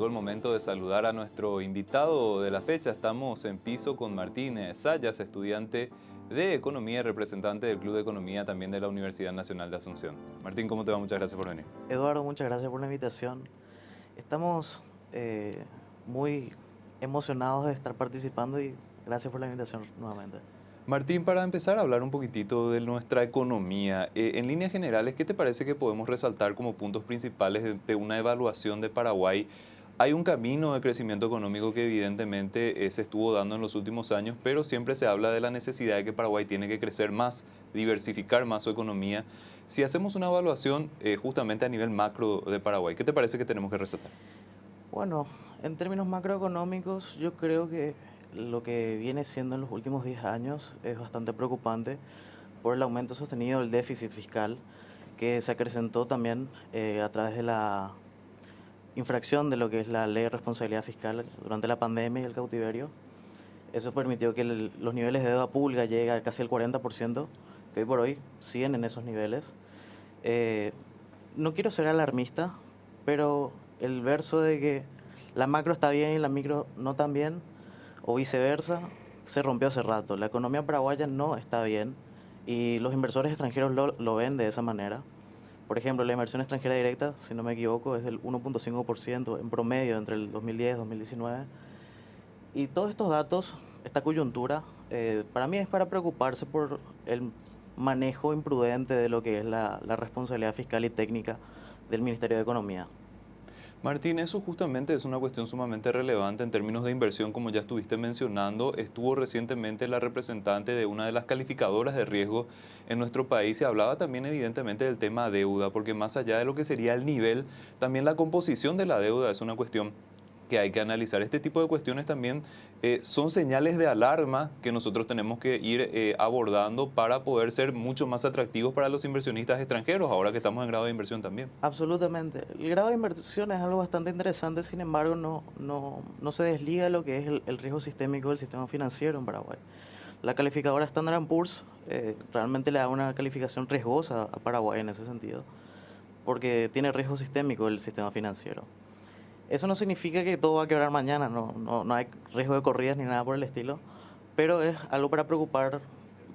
llegó el momento de saludar a nuestro invitado de la fecha. Estamos en piso con Martín Sayas, estudiante de Economía y representante del Club de Economía también de la Universidad Nacional de Asunción. Martín, ¿cómo te va? Muchas gracias por venir. Eduardo, muchas gracias por la invitación. Estamos muy emocionados de estar participando y gracias por la invitación nuevamente. Martín, para empezar a hablar un poquitito de nuestra economía, en líneas generales, ¿qué te parece que podemos resaltar como puntos principales de una evaluación de Paraguay? Hay un camino de crecimiento económico que evidentemente se estuvo dando en los últimos años, pero siempre se habla de la necesidad de que Paraguay tiene que crecer más, diversificar más su economía. Si hacemos una evaluación justamente a nivel macro de Paraguay, ¿qué te parece que tenemos que resaltar? Bueno, en términos macroeconómicos, yo creo que lo que viene siendo en los últimos 10 años es bastante preocupante por el aumento sostenido del déficit fiscal que se acrecentó también a través de la infracción de lo que es la ley de responsabilidad fiscal durante la pandemia y el cautiverio. Eso permitió que los niveles de deuda pública lleguen a casi el 40%, que hoy por hoy siguen en esos niveles. Eh, no quiero ser alarmista, pero el verso de que la macro está bien y la micro no tan bien, o viceversa, se rompió hace rato. La economía paraguaya no está bien y los inversores extranjeros lo ven de esa manera. Por ejemplo, la inversión extranjera directa, si no me equivoco, es del 1,5% en promedio entre el 2010 y 2019. Y todos estos datos, esta coyuntura, para mí es para preocuparse por el manejo imprudente de lo que es la responsabilidad fiscal y técnica del Ministerio de Economía. Martín, eso justamente es una cuestión sumamente relevante en términos de inversión, como ya estuviste mencionando. Estuvo recientemente la representante de una de las calificadoras de riesgo en nuestro país y hablaba también evidentemente del tema deuda, porque más allá de lo que sería el nivel, también la composición de la deuda es una cuestión que hay que analizar. Este tipo de cuestiones también son señales de alarma que nosotros tenemos que ir abordando para poder ser mucho más atractivos para los inversionistas extranjeros, ahora que estamos en grado de inversión también. Absolutamente. El grado de inversión es algo bastante interesante, sin embargo, no se desliga de lo que es el riesgo sistémico del sistema financiero en Paraguay. La calificadora Standard Poor's realmente le da una calificación riesgosa a Paraguay en ese sentido, porque tiene riesgo sistémico el sistema financiero. Eso no significa que todo va a quebrar mañana, no hay riesgo de corridas ni nada por el estilo, pero es algo para preocupar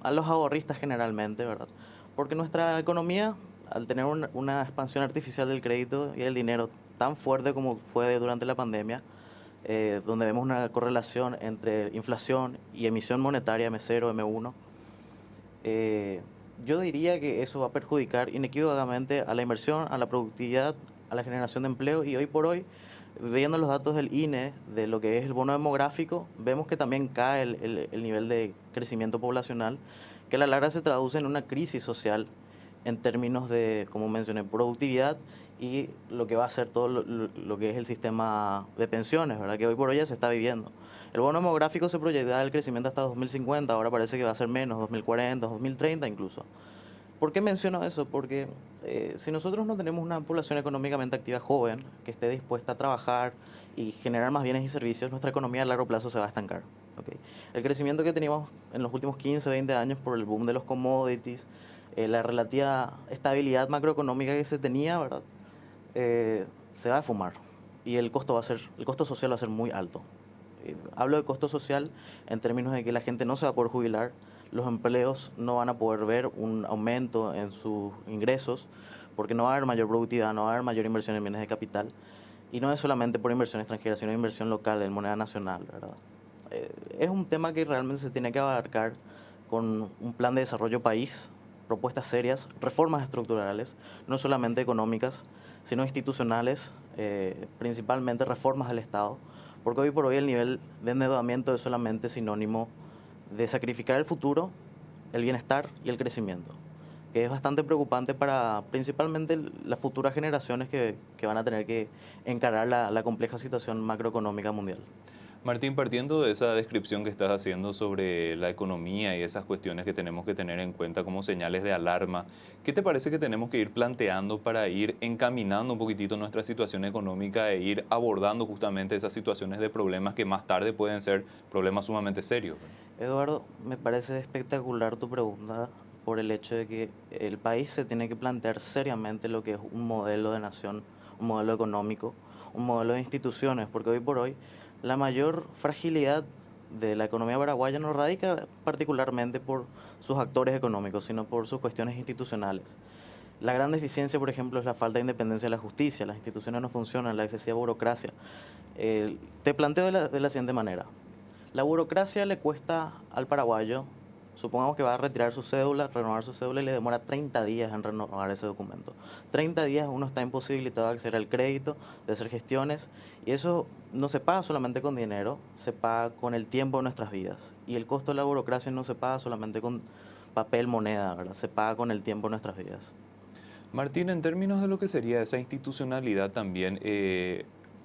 a los ahorristas generalmente, ¿verdad? Porque nuestra economía, al tener una expansión artificial del crédito y del dinero tan fuerte como fue durante la pandemia, donde vemos una correlación entre inflación y emisión monetaria M0, M1, eh, yo diría que eso va a perjudicar inequívocamente a la inversión, a la productividad, a la generación de empleo y hoy por hoy, viendo los datos del INE, de lo que es el bono demográfico, vemos que también cae el nivel de crecimiento poblacional, que a la larga se traduce en una crisis social en términos de, como mencioné, productividad y lo que va a ser todo lo que es el sistema de pensiones, ¿verdad? Que hoy por hoy ya se está viviendo. El bono demográfico se proyecta el crecimiento hasta 2050, ahora parece que va a ser menos, 2040, 2030 incluso. ¿Por qué menciono eso? Porque si nosotros no tenemos una población económicamente activa joven, que esté dispuesta a trabajar y generar más bienes y servicios, nuestra economía a largo plazo se va a estancar. ¿Okay? El crecimiento que teníamos en los últimos 15, 20 años por el boom de los commodities, la relativa estabilidad macroeconómica que se tenía, ¿verdad? Se va a fumar y el costo social va a ser muy alto. Hablo de costo social en términos de que la gente no se va a poder jubilar, los empleos no van a poder ver un aumento en sus ingresos porque no va a haber mayor productividad, no va a haber mayor inversión en bienes de capital y no es solamente por inversión extranjera, sino inversión local en moneda nacional, ¿verdad? Es un tema que realmente se tiene que abarcar con un plan de desarrollo país, propuestas serias, reformas estructurales, no solamente económicas, sino institucionales, principalmente reformas del Estado, porque hoy por hoy el nivel de endeudamiento es solamente sinónimo de sacrificar el futuro, el bienestar y el crecimiento, que es bastante preocupante para principalmente las futuras generaciones que van a tener que encarar la compleja situación macroeconómica mundial. Martín, partiendo de esa descripción que estás haciendo sobre la economía y esas cuestiones que tenemos que tener en cuenta como señales de alarma, ¿qué te parece que tenemos que ir planteando para ir encaminando un poquitito nuestra situación económica e ir abordando justamente esas situaciones de problemas que más tarde pueden ser problemas sumamente serios, ¿verdad? Eduardo, me parece espectacular tu pregunta por el hecho de que el país se tiene que plantear seriamente lo que es un modelo de nación, un modelo económico, un modelo de instituciones, porque hoy por hoy la mayor fragilidad de la economía paraguaya no radica particularmente por sus actores económicos, sino por sus cuestiones institucionales. La gran deficiencia, por ejemplo, es la falta de independencia de la justicia, las instituciones no funcionan, la excesiva burocracia. Te planteo de la siguiente manera. La burocracia le cuesta al paraguayo, supongamos que va a retirar su cédula, renovar su cédula y le demora 30 días en renovar ese documento. 30 días uno está imposibilitado de acceder al crédito, de hacer gestiones, y eso no se paga solamente con dinero, se paga con el tiempo de nuestras vidas. Y el costo de la burocracia no se paga solamente con papel, moneda, ¿verdad? Se paga con el tiempo de nuestras vidas. Martín, en términos de lo que sería esa institucionalidad también,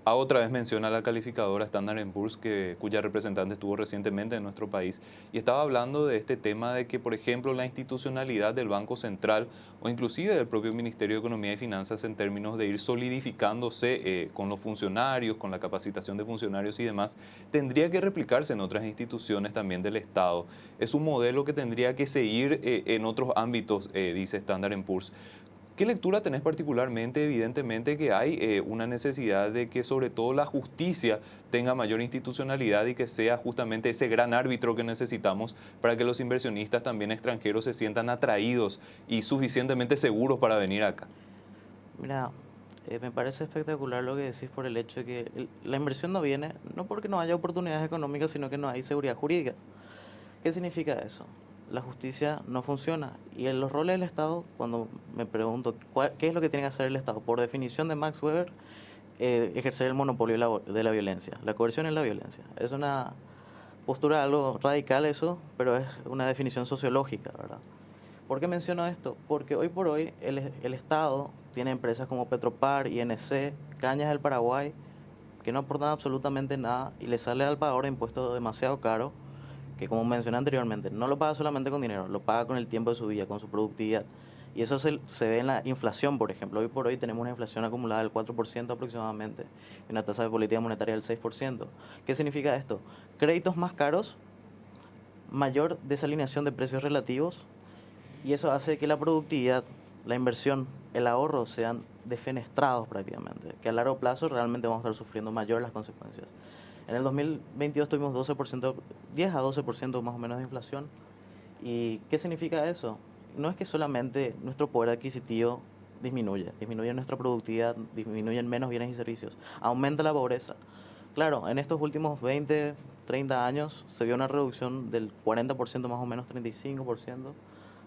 a otra vez menciona la calificadora Standard Poor's, cuya representante estuvo recientemente en nuestro país, y estaba hablando de este tema de que, por ejemplo, la institucionalidad del Banco Central o inclusive del propio Ministerio de Economía y Finanzas en términos de ir solidificándose con los funcionarios, con la capacitación de funcionarios y demás, tendría que replicarse en otras instituciones también del Estado. Es un modelo que tendría que seguir en otros ámbitos, dice Standard Poor's. ¿Qué lectura tenés particularmente? Evidentemente que hay una necesidad de que sobre todo la justicia tenga mayor institucionalidad y que sea justamente ese gran árbitro que necesitamos para que los inversionistas también extranjeros se sientan atraídos y suficientemente seguros para venir acá. Mira, me parece espectacular lo que decís por el hecho de que la inversión no viene, no porque no haya oportunidades económicas, sino que no hay seguridad jurídica. ¿Qué significa eso? La justicia no funciona. Y en los roles del Estado, cuando me pregunto qué es lo que tiene que hacer el Estado, por definición de Max Weber, ejercer el monopolio de la violencia. La coerción es la violencia. Es una postura algo radical eso, pero es una definición sociológica, ¿verdad? ¿Por qué menciono esto? Porque hoy por hoy el Estado tiene empresas como Petropar, INC, Cañas del Paraguay, que no aportan absolutamente nada y le sale al pagador de impuestos demasiado caro, que como mencioné anteriormente, no lo paga solamente con dinero, lo paga con el tiempo de su vida, con su productividad. Y eso se ve en la inflación, por ejemplo. Hoy por hoy tenemos una inflación acumulada del 4% aproximadamente, y una tasa de política monetaria del 6%. ¿Qué significa esto? Créditos más caros, mayor desalineación de precios relativos, y eso hace que la productividad, la inversión, el ahorro sean defenestrados prácticamente, que a largo plazo realmente vamos a estar sufriendo mayor las consecuencias. En el 2022 tuvimos 12%, 10 a 12% más o menos de inflación. ¿Y qué significa eso? No es que solamente nuestro poder adquisitivo disminuye nuestra productividad, disminuyen menos bienes y servicios, aumenta la pobreza. Claro, en estos últimos 20, 30 años se vio una reducción del 40% más o menos, 35%,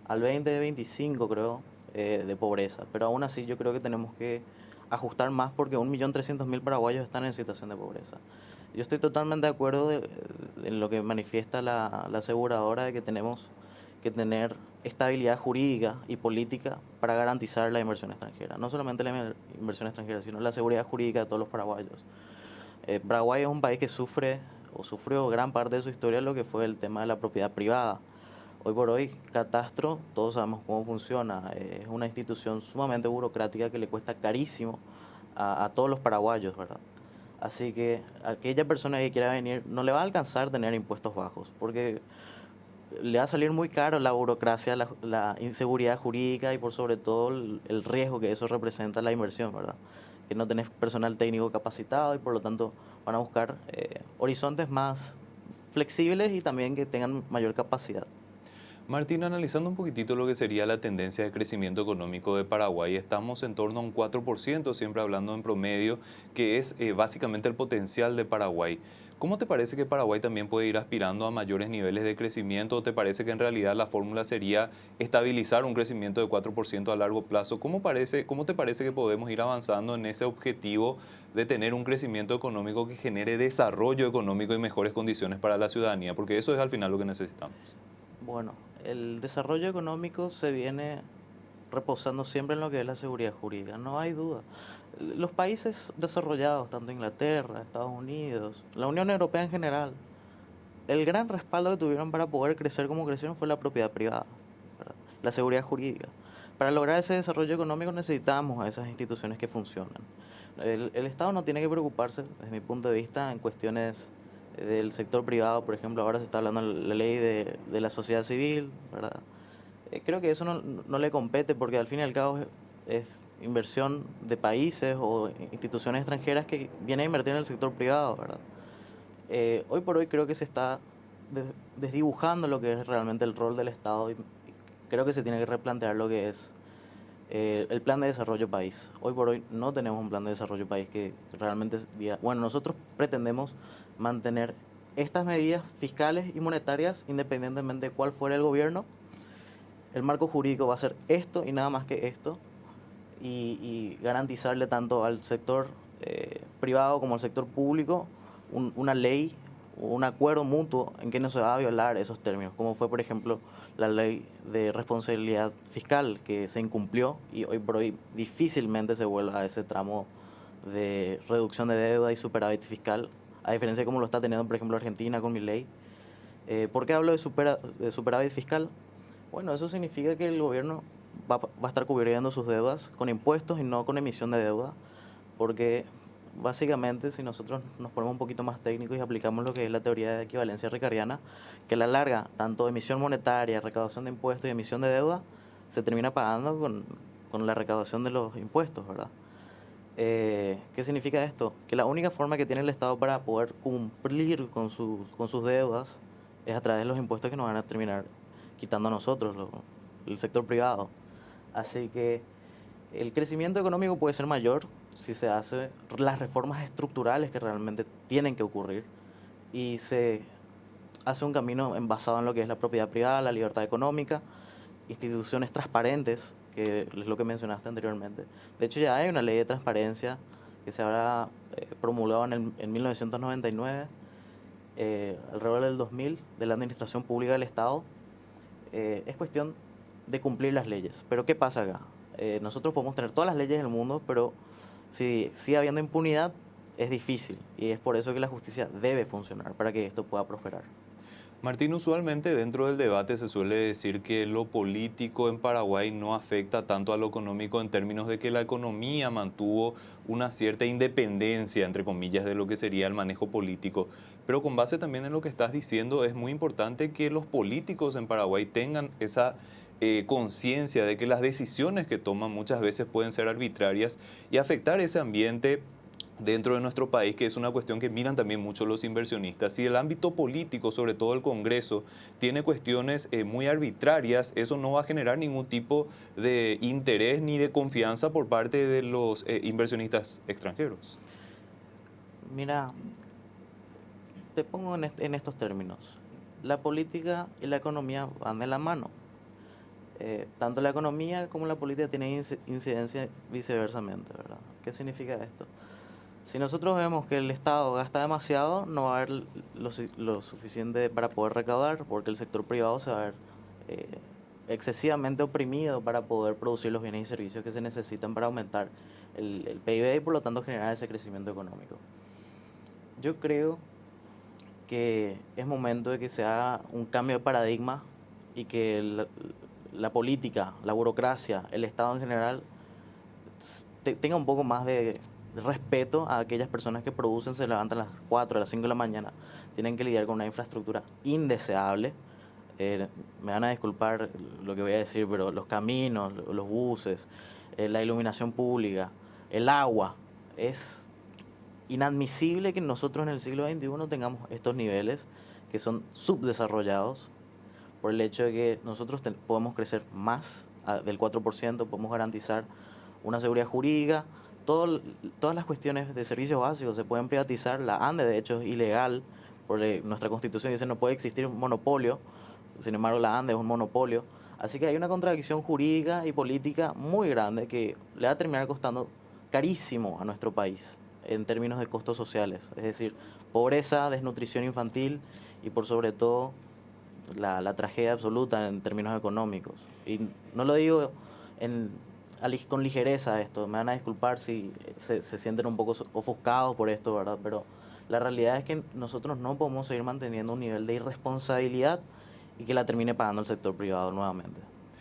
al 20, 25 creo, de pobreza. Pero aún así yo creo que tenemos que ajustar más porque 1.300.000 paraguayos están en situación de pobreza. Yo estoy totalmente de acuerdo en lo que manifiesta la aseguradora de que tenemos que tener estabilidad jurídica y política para garantizar la inversión extranjera. No solamente la inversión extranjera, sino la seguridad jurídica de todos los paraguayos. Paraguay es un país que sufre o sufrió gran parte de su historia lo que fue el tema de la propiedad privada. Hoy por hoy, Catastro, todos sabemos cómo funciona, es una institución sumamente burocrática que le cuesta carísimo a todos los paraguayos, ¿verdad? Así que aquella persona que quiera venir no le va a alcanzar tener impuestos bajos, porque le va a salir muy caro la burocracia, la inseguridad jurídica y por sobre todo el riesgo que eso representa la inversión, ¿verdad? Que no tenés personal técnico capacitado y por lo tanto van a buscar horizontes más flexibles y también que tengan mayor capacidad. Martín, analizando un poquitito lo que sería la tendencia de crecimiento económico de Paraguay, estamos en torno a un 4%, siempre hablando en promedio, que es básicamente el potencial de Paraguay. ¿Cómo te parece que Paraguay también puede ir aspirando a mayores niveles de crecimiento? ¿O te parece que en realidad la fórmula sería estabilizar un crecimiento de 4% a largo plazo? ¿Cómo te parece que podemos ir avanzando en ese objetivo de tener un crecimiento económico que genere desarrollo económico y mejores condiciones para la ciudadanía? Porque eso es al final lo que necesitamos. Bueno, el desarrollo económico se viene reposando siempre en lo que es la seguridad jurídica, no hay duda. Los países desarrollados, tanto Inglaterra, Estados Unidos, la Unión Europea en general, el gran respaldo que tuvieron para poder crecer como crecieron fue la propiedad privada, ¿verdad? La seguridad jurídica. Para lograr ese desarrollo económico necesitamos a esas instituciones que funcionan. El Estado no tiene que preocuparse, desde mi punto de vista, en cuestiones del sector privado. Por ejemplo, ahora se está hablando de la ley de la sociedad civil, ¿verdad? Creo que eso no le compete porque al fin y al cabo es inversión de países o instituciones extranjeras que vienen a invertir en el sector privado, ¿verdad? Hoy por hoy creo que se está desdibujando lo que es realmente el rol del Estado y creo que se tiene que replantear lo que es el plan de desarrollo país. Hoy por hoy no tenemos un plan de desarrollo país que realmente diga, bueno, nosotros pretendemos mantener estas medidas fiscales y monetarias independientemente de cuál fuera el gobierno. El marco jurídico va a ser esto y nada más que esto y garantizarle tanto al sector privado como al sector público una ley, un acuerdo mutuo en que no se va a violar esos términos, como fue por ejemplo la ley de responsabilidad fiscal que se incumplió y hoy por hoy difícilmente se vuelva a ese tramo de reducción de deuda y superávit fiscal, a diferencia de como lo está teniendo por ejemplo Argentina con mi ley. ¿Por qué hablo de superávit fiscal? Bueno, eso significa que el gobierno va a estar cubriendo sus deudas con impuestos y no con emisión de deuda, porque básicamente si nosotros nos ponemos un poquito más técnicos y aplicamos lo que es la teoría de equivalencia ricardiana, que a la larga, tanto emisión monetaria, recaudación de impuestos y emisión de deuda, se termina pagando con la recaudación de los impuestos, ¿verdad? ¿Qué significa esto? Que la única forma que tiene el Estado para poder cumplir con sus deudas es a través de los impuestos que nos van a terminar quitando a nosotros, el sector privado. Así que el crecimiento económico puede ser mayor si se hace las reformas estructurales que realmente tienen que ocurrir y se hace un camino basado en lo que es la propiedad privada, la libertad económica, instituciones transparentes, que es lo que mencionaste anteriormente. De hecho, ya hay una ley de transparencia que se habrá promulgado en 1999, alrededor del 2000, de la Administración Pública del Estado. Es cuestión de cumplir las leyes. Pero ¿qué pasa acá? Nosotros podemos tener todas las leyes del mundo, pero si sigue habiendo impunidad, es difícil. Y es por eso que la justicia debe funcionar, para que esto pueda prosperar. Martín, usualmente dentro del debate se suele decir que lo político en Paraguay no afecta tanto a lo económico en términos de que la economía mantuvo una cierta independencia, entre comillas, de lo que sería el manejo político. Pero con base también en lo que estás diciendo, es muy importante que los políticos en Paraguay tengan esa conciencia de que las decisiones que toman muchas veces pueden ser arbitrarias y afectar ese ambiente dentro de nuestro país, que es una cuestión que miran también mucho los inversionistas. Si el ámbito político, sobre todo el Congreso, tiene cuestiones muy arbitrarias, eso no va a generar ningún tipo de interés ni de confianza por parte de los inversionistas extranjeros. Mira, te pongo en estos términos. La política y la economía van de la mano. Tanto la economía como la política tienen incidencia viceversamente, ¿verdad? ¿Qué significa esto? Si nosotros vemos que el Estado gasta demasiado, no va a haber lo suficiente para poder recaudar, porque el sector privado se va a ver eh, excesivamente oprimido para poder producir los bienes y servicios que se necesitan para aumentar el PIB y por lo tanto generar ese crecimiento económico. Yo creo que es momento de que se haga un cambio de paradigma y que la política, la burocracia, el Estado en general tenga un poco más de respeto a aquellas personas que producen, se levantan a las 4, a las 5 de la mañana, tienen que lidiar con una infraestructura indeseable. Me van a disculpar lo que voy a decir, pero los caminos, los buses, la iluminación pública, el agua, es inadmisible que nosotros en el siglo XXI tengamos estos niveles que son subdesarrollados por el hecho de que nosotros podemos crecer más del 4%, podemos garantizar una seguridad jurídica, todas las cuestiones de servicios básicos se pueden privatizar, la ANDE de hecho es ilegal, porque nuestra constitución dice no puede existir un monopolio, sin embargo la ANDE es un monopolio, así que hay una contradicción jurídica y política muy grande que le va a terminar costando carísimo a nuestro país en términos de costos sociales, es decir, pobreza, desnutrición infantil y por sobre todo la tragedia absoluta en términos económicos. Y no lo digo con ligereza esto, me van a disculpar si se sienten un poco ofuscados por esto, ¿verdad? Pero la realidad es que nosotros no podemos seguir manteniendo un nivel de irresponsabilidad y que la termine pagando el sector privado nuevamente.